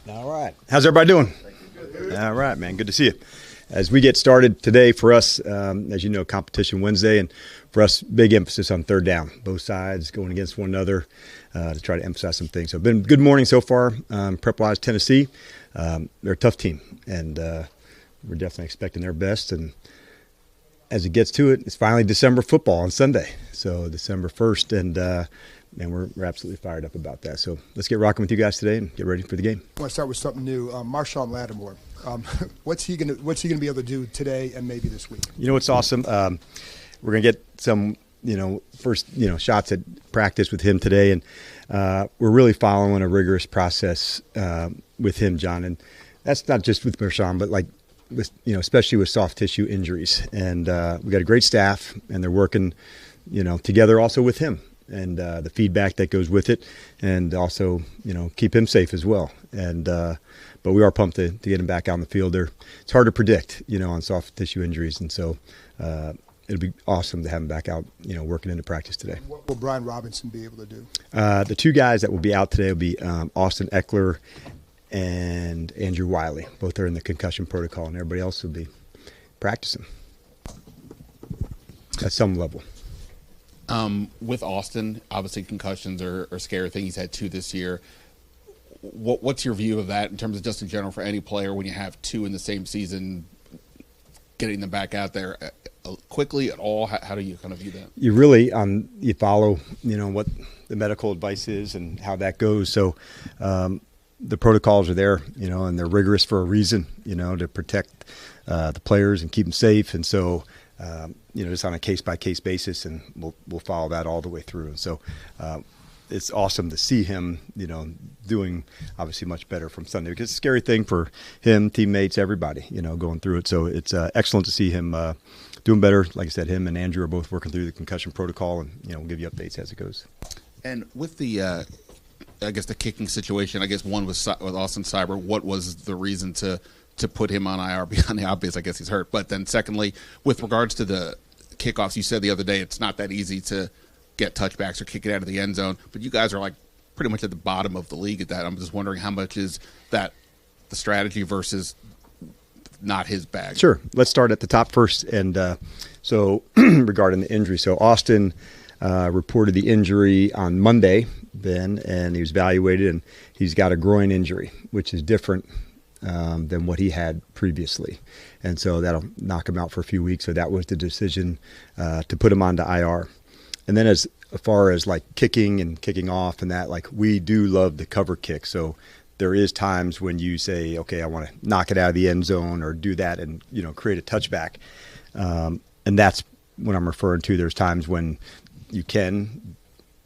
All right. How's everybody doing? All right, man. Good to see you. As we get started today, for us, as you know, competition Wednesday, and for us, big emphasis on third down. Both sides going against one another to try to emphasize some things. So, been a good morning so far. Prep-wise, Tennessee, they're a tough team, and we're definitely expecting their best. And as it gets to it, it's finally December football on Sunday, so December 1st, and we're absolutely fired up about that. So let's get rocking with you guys today and get ready for the game. I want to start with something new. Marshawn Lattimore. What's he gonna be able to do today and maybe this week? You know what's awesome? We're gonna get some first shots at practice with him today, and we're really following a rigorous process with him, John. And that's not just with Marshawn, but like with especially with soft tissue injuries. And we got a great staff, and they're working together also with him. And the feedback that goes with it, and also, keep him safe as well. And but we are pumped to get him back out on the field. It's hard to predict, on soft tissue injuries, and so it'll be awesome to have him back out, working into practice today. What will Brian Robinson be able to do? The two guys that will be out today will be Austin Eckler and Andrew Wiley. Both are in the concussion protocol, and everybody else will be practicing at some level. With Austin, obviously concussions are a scary thing. He's had 2 this year. What's your view of that in terms of just in general for any player when you have 2 in the same season, getting them back out there quickly at all? How do you kind of view that? You really you follow what the medical advice is and how that goes. So the protocols are there, and they're rigorous for a reason, to protect the players and keep them safe. And so just on a case-by-case basis, and we'll follow that all the way through. And so it's awesome to see him, doing obviously much better from Sunday, because it's a scary thing for him, teammates, everybody, going through it. So it's excellent to see him doing better. Like I said, him and Andrew are both working through the concussion protocol, and, we'll give you updates as it goes. And with the, I guess, the kicking situation, I guess one was with Austin Cyber. What was the reason to put him on IR beyond the obvious? I guess he's hurt. But then secondly, with regards to the kickoffs, you said the other day it's not that easy to get touchbacks or kick it out of the end zone. But you guys are like pretty much at the bottom of the league at that. I'm just wondering how much is that the strategy versus not his bag? Sure. Let's start at the top first. And so regarding the injury, so Austin reported the injury on Monday, Ben, and he was evaluated, and he's got a groin injury, which is different than what he had previously. And so that'll knock him out for a few weeks. So that was the decision to put him onto IR. And then as far as like kicking and kicking off and that, like we do love the cover kick. So there is times when you say, okay, I want to knock it out of the end zone or do that and, create a touchback. And that's what I'm referring to. There's times when you can,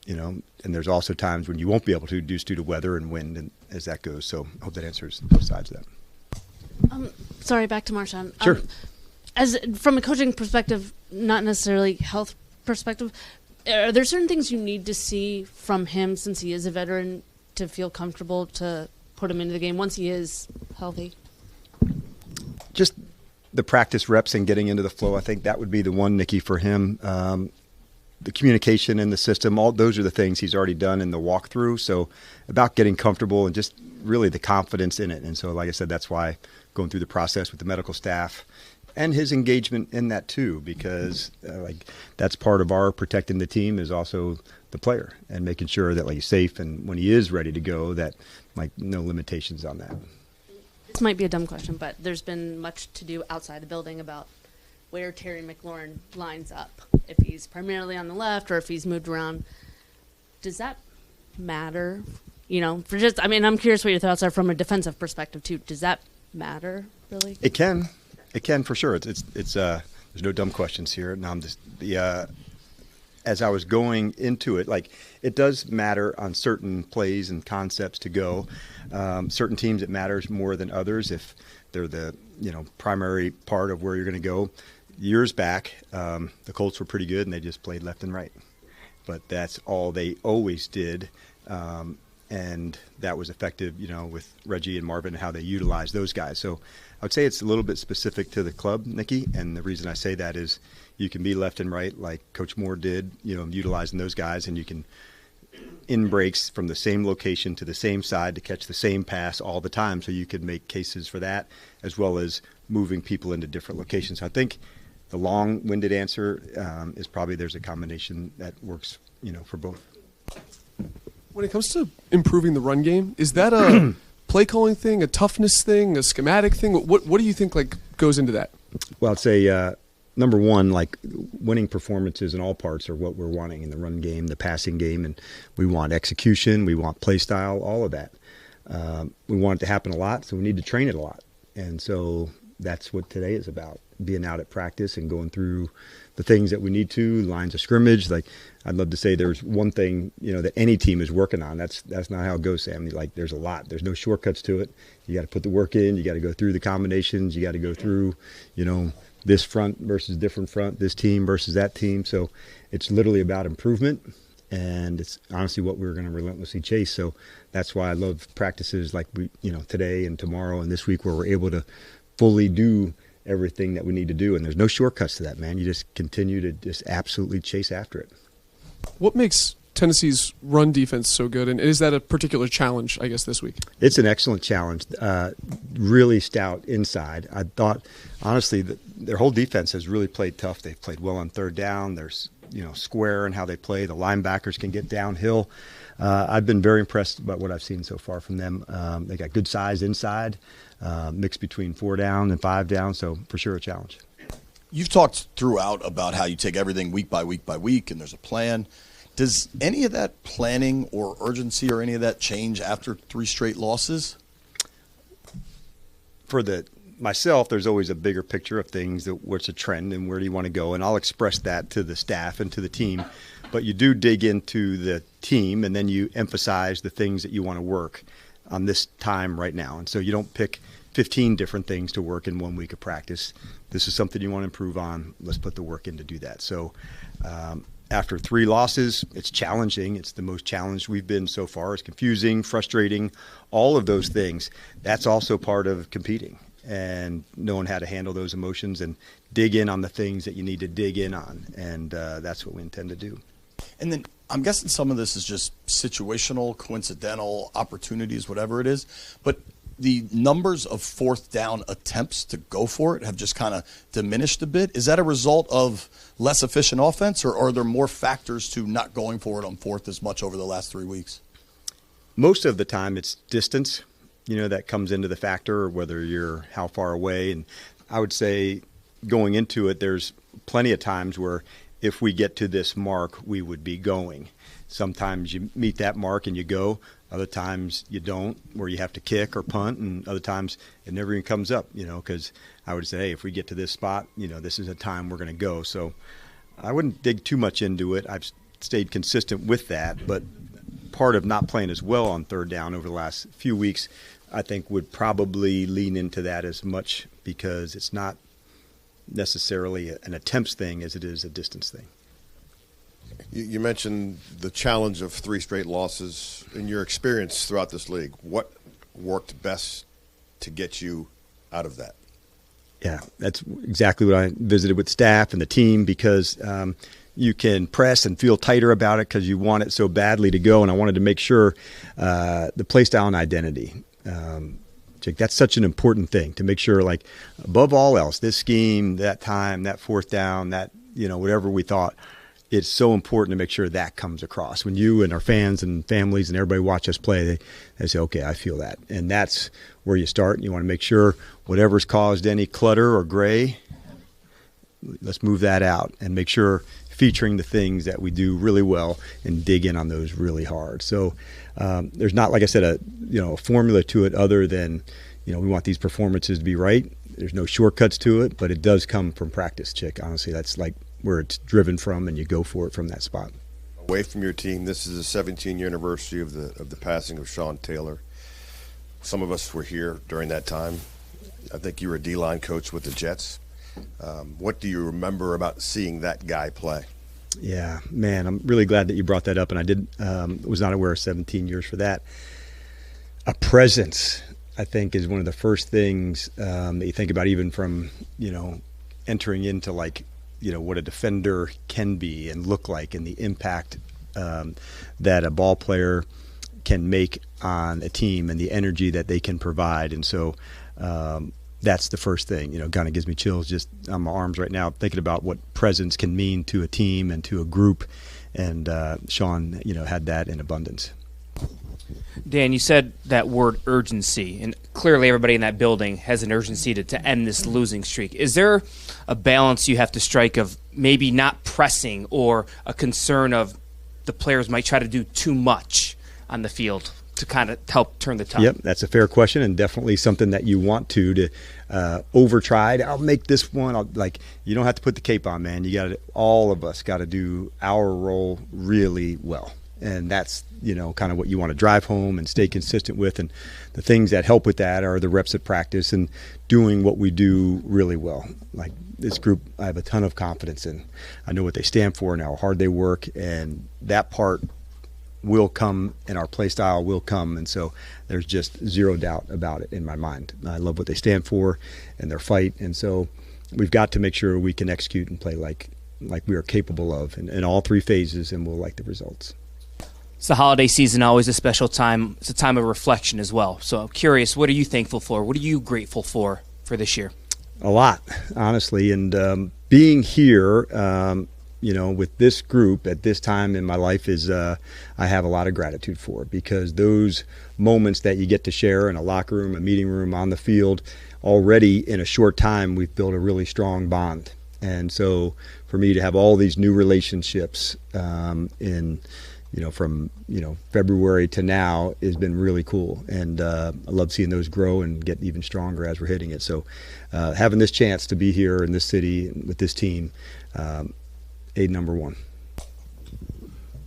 and there's also times when you won't be able to due to weather and wind and as that goes. So I hope that answers both sides of that. Sorry, back to Marshawn. Sure. As from a coaching perspective, not necessarily health perspective, are there certain things you need to see from him since he is a veteran to feel comfortable to put him into the game once he is healthy? Just the practice reps and getting into the flow. I think that would be the one, Nikki, for him. The communication in the system, all those are the things he's already done in the walkthrough. So about getting comfortable and just really the confidence in it. And so, like I said, that's why going through the process with the medical staff and his engagement in that too, because that's part of our protecting the team is also the player and making sure that he's safe and when he is ready to go, that no limitations on that. This might be a dumb question, but there's been much to do outside the building about where Terry McLaurin lines up, if he's primarily on the left or if he's moved around. Does that matter? I'm curious what your thoughts are from a defensive perspective too. Does that matter really? It can for sure. It's there's no dumb questions here. No, I'm just as I was going into it, it does matter on certain plays and concepts to go. Certain teams it matters more than others if they're the primary part of where you're going to go. Years back, the Colts were pretty good and they just played left and right, but that's all they always did. And that was effective, with Reggie and Marvin and how they utilized those guys. So I would say it's a little bit specific to the club, Nikki. And the reason I say that is you can be left and right like Coach Moore did, utilizing those guys, and you can in breaks from the same location to the same side to catch the same pass all the time. So you could make cases for that, as well as moving people into different locations. So I think the long-winded answer is probably there's a combination that works, for both. When it comes to improving the run game, is that a play calling thing, a toughness thing, a schematic thing? What do you think goes into that? Well, I'd say number one, winning performances in all parts are what we're wanting in the run game, the passing game, and we want execution, we want play style, all of that. We want it to happen a lot, so we need to train it a lot. And so that's what today is about, being out at practice and going through the things that we need to, lines of scrimmage. I'd love to say there's one thing, that any team is working on. That's not how it goes, Sam. There's a lot. There's no shortcuts to it. You got to put the work in. You got to go through the combinations. You got to go through, this front versus different front, this team versus that team. So it's literally about improvement, and it's honestly what we're going to relentlessly chase. So that's why I love practices like we, today and tomorrow and this week, where we're able to fully do everything that we need to do. And there's no shortcuts to that, man. You just continue to just absolutely chase after it. What makes Tennessee's run defense so good, and is that a particular challenge, I guess, this week? It's an excellent challenge. Really stout inside. I thought, honestly, that their whole defense has really played tough. They've played well on third down. They're square in how they play. The linebackers can get downhill. I've been very impressed about what I've seen so far from them. They got good size inside, mixed between 4 down and 5 down, so for sure a challenge. You've talked throughout about how you take everything week by week by week, and there's a plan. Does any of that planning or urgency or any of that change after 3 straight losses? For myself, there's always a bigger picture of things, what's a trend and where do you want to go, and I'll express that to the staff and to the team. But you do dig into the team, and then you emphasize the things that you want to work on this time right now. And so you don't pick 15 different things to work in 1 week of practice. This is something you want to improve on. Let's put the work in to do that. So after 3 losses, it's challenging. It's the most challenged we've been so far. It's confusing, frustrating, all of those things. That's also part of competing and knowing how to handle those emotions and dig in on the things that you need to dig in on. And that's what we intend to do. And then I'm guessing some of this is just situational, coincidental, opportunities, whatever it is. But the numbers of 4th down attempts to go for it have just kind of diminished a bit. Is that a result of less efficient offense, or are there more factors to not going for it on 4th as much over the last 3 weeks? Most of the time it's distance, that comes into the factor, whether you're how far away. And I would say going into it, there's plenty of times where if we get to this mark, we would be going. Sometimes you meet that mark and you go. Other times you don't, where you have to kick or punt, and other times it never even comes up, because I would say, hey, if we get to this spot, this is a time we're going to go. So I wouldn't dig too much into it. I've stayed consistent with that, but part of not playing as well on 3rd down over the last few weeks, I think would probably lean into that as much, because it's not necessarily an attempts thing as it is a distance thing. You mentioned the challenge of 3 straight losses. In your experience throughout this league, what worked best to get you out of that? Yeah, that's exactly what I visited with staff and the team, because you can press and feel tighter about it because you want it so badly to go. And I wanted to make sure the play style and identity. Jake, that's such an important thing to make sure, above all else, this scheme, that time, that 4th down, that, whatever we thought, it's so important to make sure that comes across. When you and our fans and families and everybody watch us play, they say, okay, I feel that. And that's where you start. You want to make sure whatever's caused any clutter or gray, let's move that out and make sure featuring the things that we do really well and dig in on those really hard. So there's not, like I said, a formula to it other than, we want these performances to be right. There's no shortcuts to it, but it does come from practice, Chick. Honestly, that's where it's driven from, and you go for it from that spot. Away from your team, this is the 17-year anniversary of the passing of Sean Taylor. Some of us were here during that time. I think you were a D-line coach with the Jets. What do you remember about seeing that guy play? Yeah, man, I'm really glad that you brought that up, and I was not aware of 17 years for that. A presence, I think, is one of the first things that you think about, even from, entering into what a defender can be and look like, and the impact that a ball player can make on a team and the energy that they can provide. And so that's the first thing, kind of gives me chills just on my arms right now thinking about what presence can mean to a team and to a group. And Sean, had that in abundance. Dan, you said that word urgency, and clearly everybody in that building has an urgency to end this losing streak. Is there a balance you have to strike of maybe not pressing or a concern of the players might try to do too much on the field to kind of help turn the tide? Yep, that's a fair question, and definitely something that you want to over-try. I'll make this one. You don't have to put the cape on, man. All of us got to do our role really well. And that's, kind of what you want to drive home and stay consistent with. And the things that help with that are the reps at practice and doing what we do really well. Like this group, I have a ton of confidence in. I know what they stand for and how hard they work. And that part will come and our play style will come. And so there's just zero doubt about it in my mind. I love what they stand for and their fight. And so we've got to make sure we can execute and play like we are capable of in all three phases, and we'll like the results. It's the holiday season, always a special time. It's a time of reflection as well. So I'm curious, what are you thankful for? What are you grateful for this year? A lot, honestly. And being here, with this group at this time in my life is I have a lot of gratitude for, because those moments that you get to share in a locker room, a meeting room, on the field, already in a short time, we've built a really strong bond. And so for me to have all these new relationships from February to now has been really cool, and I love seeing those grow and get even stronger as we're hitting it. So having this chance to be here in this city with this team, number one.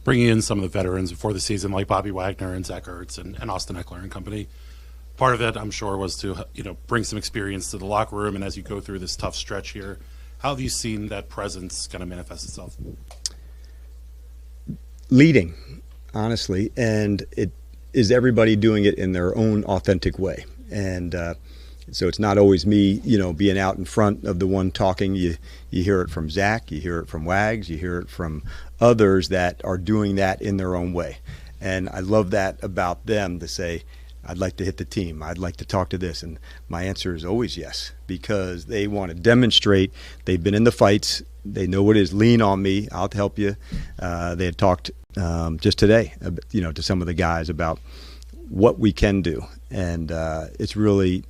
Bringing in some of the veterans before the season, like Bobby Wagner and Zach Ertz and Austin Eckler and company. Part of it, I'm sure, was to bring some experience to the locker room, and as you go through this tough stretch here, how have you seen that presence kind of manifest itself? Leading, honestly, and it is everybody doing it in their own authentic way. And so it's not always me, being out in front of the one talking. You hear it from Zach, you hear it from Wags, you hear it from others that are doing that in their own way. And I love that about them, to say, I'd like to hit the team, I'd like to talk to this. And my answer is always yes, because they want to demonstrate they've been in the fights. They know what it is. Lean on me. I'll help you. They had talked just today, to some of the guys about what we can do. And it's really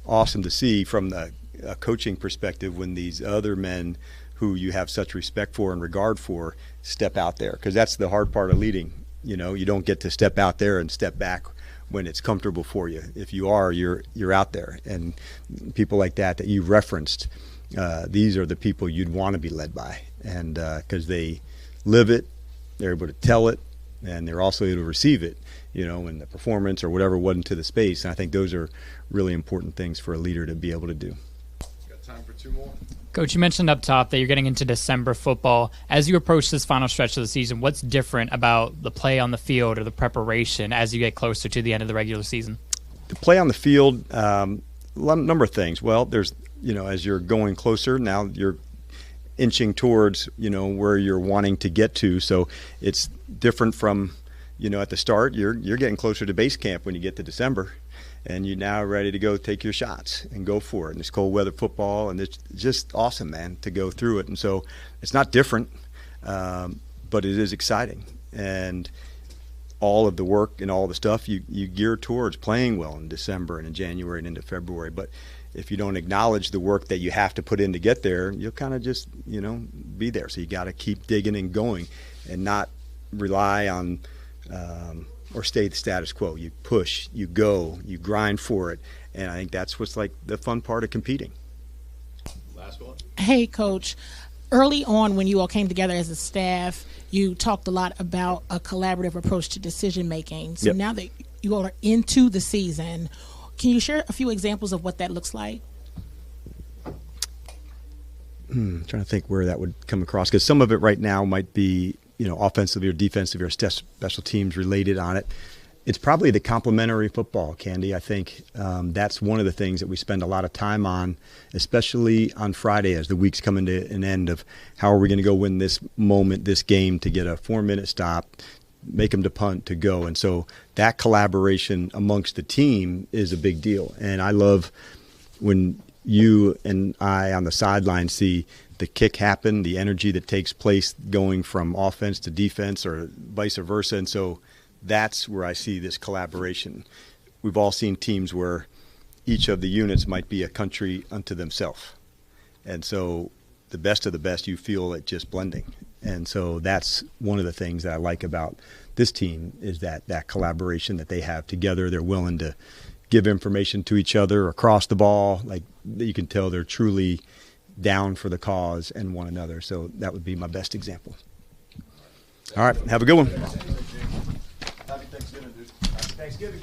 awesome to see from the coaching perspective when these other men who you have such respect for and regard for step out there. Because that's the hard part of leading. You don't get to step out there and step back when it's comfortable for you. If you are, you're out there. And people like that you referenced, these are the people you'd want to be led by, and because they live it, they're able to tell it, and they're also able to receive it, in the performance or whatever went into the space. And I think those are really important things for a leader to be able to do. Got time for two more? Coach, you mentioned up top that you're getting into December football. As you approach this final stretch of the season, what's different about the play on the field or the preparation as you get closer to the end of the regular season? The play on the field, number of things. Well, there's as you're going closer, now you're inching towards, where you're wanting to get to. So it's different from, at the start, you're getting closer to base camp when you get to December, and you're now ready to go take your shots and go for it. And it's cold weather football, and it's just awesome, man, to go through it. And so it's not different, but it is exciting. And all of the work and all the stuff you gear towards playing well in December and in January and into February. But if you don't acknowledge the work that you have to put in to get there, you'll kind of just, be there. So you got to keep digging and going and not rely on or stay the status quo. You push, you go, you grind for it. And I think that's what's like the fun part of competing. Last one. Hey, Coach. Early on when you all came together as a staff, you talked a lot about a collaborative approach to decision making. So now that you all are into the season, can you share a few examples of what that looks like? Trying to think where that would come across, because some of it right now might be, offensively or defensively or special teams related on it. It's probably the complementary football, Candy. I think that's one of the things that we spend a lot of time on, especially on Friday as the week's coming to an end, of how are we going to go win this moment, this game, to get a 4-minute stop, make them to punt, to go. And so that collaboration amongst the team is a big deal. And I love when you and I on the sideline see the kick happen, the energy that takes place going from offense to defense or vice versa. And so that's where I see this collaboration. We've all seen teams where each of the units might be a country unto themselves. And so the best of the best, you feel it just blending. And so that's one of the things that I like about this team, is that collaboration that they have together. They're willing to give information to each other across the ball. Like, you can tell they're truly down for the cause and one another. So that would be my best example. All right, have a good one. Happy Thanksgiving, dude. Happy Thanksgiving.